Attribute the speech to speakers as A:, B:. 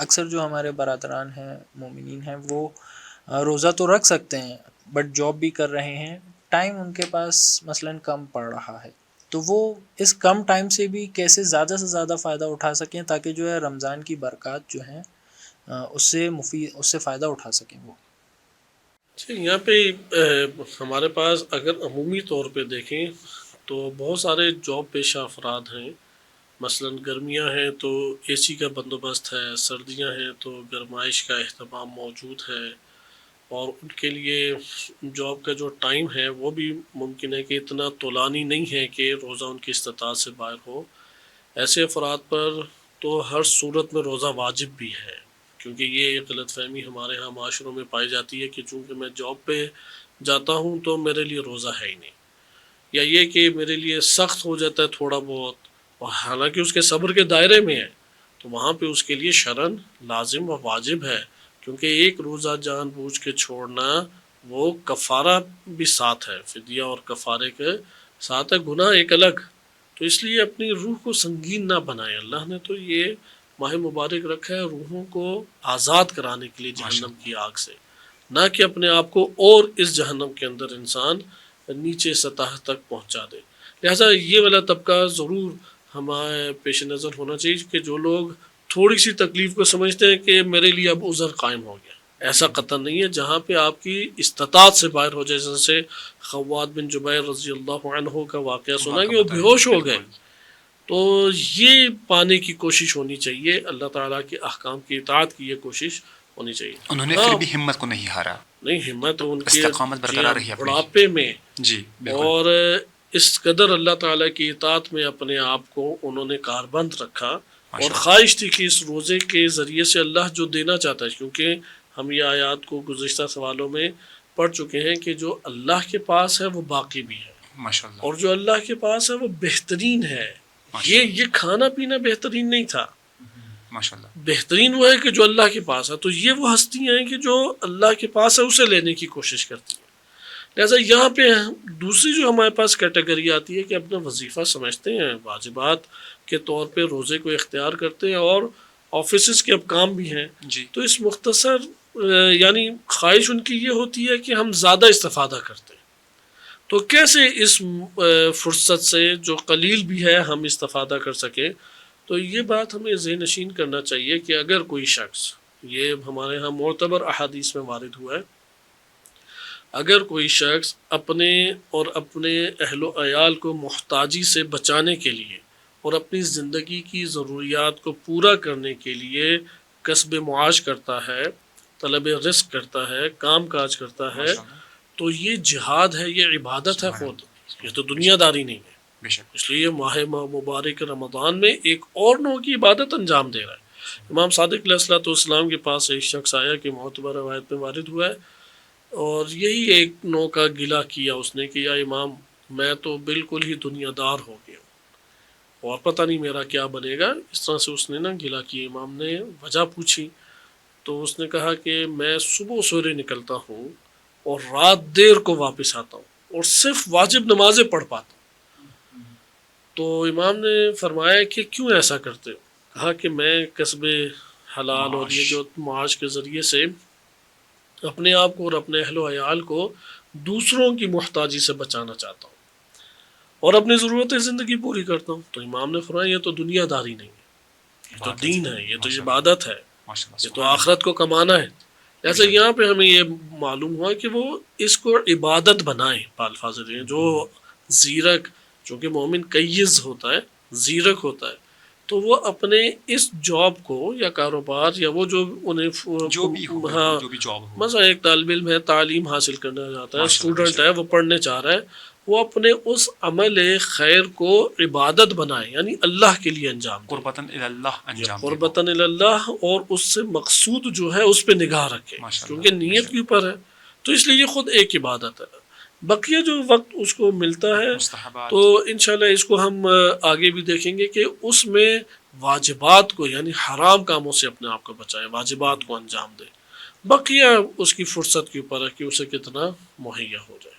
A: اکثر جو ہمارے برادران ہیں مومنین ہیں وہ روزہ تو رکھ سکتے ہیں بٹ جاب بھی کر رہے ہیں، ٹائم ان کے پاس مثلاً کم پڑ رہا ہے، تو وہ اس کم ٹائم سے بھی کیسے زیادہ سے زیادہ فائدہ اٹھا سکیں تاکہ جو ہے رمضان کی برکات جو ہیں اس سے فائدہ اٹھا سکیں وہ۔
B: جی، یہاں پہ ہمارے پاس اگر عمومی طور پہ دیکھیں تو بہت سارے جاب پیشہ افراد ہیں۔ مثلاً گرمیاں ہیں تو اے سی کا بندوبست ہے، سردیاں ہیں تو گرمائش کا اہتمام موجود ہے، اور ان کے لیے جاب کا جو ٹائم ہے وہ بھی ممکن ہے کہ اتنا طولانی نہیں ہے کہ روزہ ان کی استطاعت سے باہر ہو۔ ایسے افراد پر تو ہر صورت میں روزہ واجب بھی ہے، کیونکہ یہ ایک غلط فہمی ہمارے ہاں معاشروں میں پائی جاتی ہے کہ چونکہ میں جاب پہ جاتا ہوں تو میرے لیے روزہ ہے ہی نہیں، یا یہ کہ میرے لیے سخت ہو جاتا ہے تھوڑا بہت، اور حالانکہ اس کے صبر کے دائرے میں ہے، تو وہاں پہ اس کے لیے شرعاً لازم و واجب ہے، کیونکہ ایک روزہ جان بوجھ کے چھوڑنا وہ کفارہ بھی ساتھ ہے، فدیہ اور کفارے کے ساتھ ہے، گناہ ایک الگ۔ تو اس لیے اپنی روح کو سنگین نہ بنائے، اللہ نے تو یہ ماہ مبارک رکھا ہے روحوں کو آزاد کرانے کے لیے
C: ماشاء
B: جہنم
C: اللہ۔
B: کی آگ سے، نہ کہ اپنے آپ کو اور اس جہنم کے اندر انسان نیچے سطح تک پہنچا دے۔ لہٰذا یہ والا طبقہ ضرور ہمارے پیش نظر ہونا چاہیے کہ جو لوگ تھوڑی سی تکلیف کو سمجھتے ہیں کہ میرے لیے اب عذر قائم ہو گیا، ایسا قطعاً نہیں ہے۔ جہاں پہ آپ کی استطاعت سے باہر ہو جائے، جیسے خواد بن جبیر رضی اللہ عنہ کا واقعہ سنا کہ وہ بے ہوش ہو گئے، تو یہ پانے کی کوشش ہونی چاہیے، اللہ تعالیٰ کے احکام کی اطاعت کی یہ کوشش ہونی چاہیے۔
C: انہوں نے پھر
B: ہاں،
C: بھی ہمت کو نہیں ہارا،
B: نہیں، ہمت ان کی
C: استقامت
B: جی ہاں
C: برقرار رہی اپنی۔
B: بڑھاپے میں،
C: جی بالکل۔
B: اور اس قدر اللہ تعالیٰ کی اطاعت میں اپنے آپ کو انہوں نے کاربند رکھا، اور
C: ماشاء اللہ۔
B: خواہش تھی کہ اس روزے کے ذریعے سے اللہ جو دینا چاہتا ہے، کیونکہ ہم یہ آیات کو گزشتہ سوالوں میں پڑھ چکے ہیں کہ جو اللہ کے پاس ہے وہ باقی بھی ہے،
C: ماشاء اللہ۔
B: اور جو اللہ کے پاس ہے وہ بہترین ہے۔
C: ماشاء اللہ۔
B: یہ کھانا پینا بہترین نہیں تھا،
C: ماشاء اللہ۔
B: بہترین وہ ہے کہ جو اللہ کے پاس ہے، تو یہ وہ ہستیاں ہیں کہ جو اللہ کے پاس ہے اسے لینے کی کوشش کرتی ہیں۔ لہٰذا یہاں پہ دوسری جو ہمارے پاس کیٹیگری آتی ہے کہ اپنا وظیفہ سمجھتے ہیں، واجبات کے طور پہ روزے کو اختیار کرتے ہیں، اور آفیسز کے اب کام بھی ہیں،
C: جی
B: تو اس مختصر یعنی خواہش ان کی یہ ہوتی ہے کہ ہم زیادہ استفادہ کرتے ہیں، تو کیسے اس فرصت سے جو قلیل بھی ہے ہم استفادہ کر سکیں۔ تو یہ بات ہمیں ذہن نشین کرنا چاہیے کہ اگر کوئی شخص، یہ ہمارے ہاں معتبر احادیث میں وارد ہوا ہے، اگر کوئی شخص اپنے اور اپنے اہل و عیال کو محتاجی سے بچانے کے لیے اور اپنی زندگی کی ضروریات کو پورا کرنے کے لیے کسب معاش کرتا ہے، طلب رزق کرتا ہے، کام کاج کرتا ہے،
C: ماشاء اللہ۔
B: تو یہ جہاد ہے، یہ عبادت ہے
C: سبحان
B: خود،
C: اللہ۔
B: یہ تو دنیا داری نہیں ہے۔
C: بے شک۔
B: اس لیے ماہ مبارک رمضان میں ایک اور نوع کی عبادت انجام دے رہا ہے۔ امام صادق علیہ الصلوۃ والسلام کے پاس ایک شخص آیا کہ معتبر روایت میں وارد ہوا ہے، اور یہی ایک نوع کا گلہ کیا اس نے کہ یا امام، میں تو بالکل ہی دنیا دار ہو گیا ہوں اور پتہ نہیں میرا کیا بنے گا۔ اس طرح سے اس نے نا گلہ کیا۔ امام نے وجہ پوچھی تو اس نے کہا کہ میں صبح سویرے نکلتا ہوں اور رات دیر کو واپس آتا ہوں اور صرف واجب نمازیں پڑھ پاتا ہوں۔ تو امام نے فرمایا کہ کیوں ایسا کرتے ہو؟ کہا کہ میں کسب حلال اور یہ جو معاش کے ذریعے سے اپنے آپ کو اور اپنے اہل و عیال کو دوسروں کی محتاجی سے بچانا چاہتا ہوں اور اپنی ضرورتیں زندگی پوری کرتا ہوں۔ تو امام نے فرمایا یہ تو دنیا داری نہیں ہے، یہ تو دین ہے، یہ تو عبادت ہے، یہ تو آخرت کو کمانا ہے۔ ایسے یہاں پہ ہمیں یہ معلوم ہوا کہ وہ اس کو عبادت بنائیں، بالفاظ جو زیرک، چونکہ مومن کیز ہوتا ہے، زیرک ہوتا ہے، تو وہ اپنے اس جاب کو یا کاروبار یا وہ جو انہیں
C: جو بھی ہو،
B: ہاں،
C: جو بھی جاب ہو،
B: مثلا ایک طالب علم ہے، تعلیم حاصل کرنا چاہتا ہے،
C: ماشاء اللہ،
B: اسٹوڈنٹ ہے، وہ پڑھنے چاہ رہا ہے، وہ اپنے اس عمل خیر کو عبادت بنائے، یعنی اللہ کے لیے انجام دے،
C: قربتاً اللہ انجام دے،
B: قربتاً اللہ، اور اس سے مقصود جو ہے اس پہ نگاہ رکھے، کیونکہ نیت کے اوپر ہے، تو اس لیے یہ خود ایک عبادت ہے۔ بقیہ جو وقت اس کو ملتا ہے
C: مستحبات،
B: تو انشاءاللہ اس کو ہم آگے بھی دیکھیں گے کہ اس میں واجبات کو یعنی حرام کاموں سے اپنے آپ کو بچائے، واجبات کو انجام دے، بقیہ اس کی فرصت کے اوپر ہے کہ اسے کتنا مہیا ہو جائے۔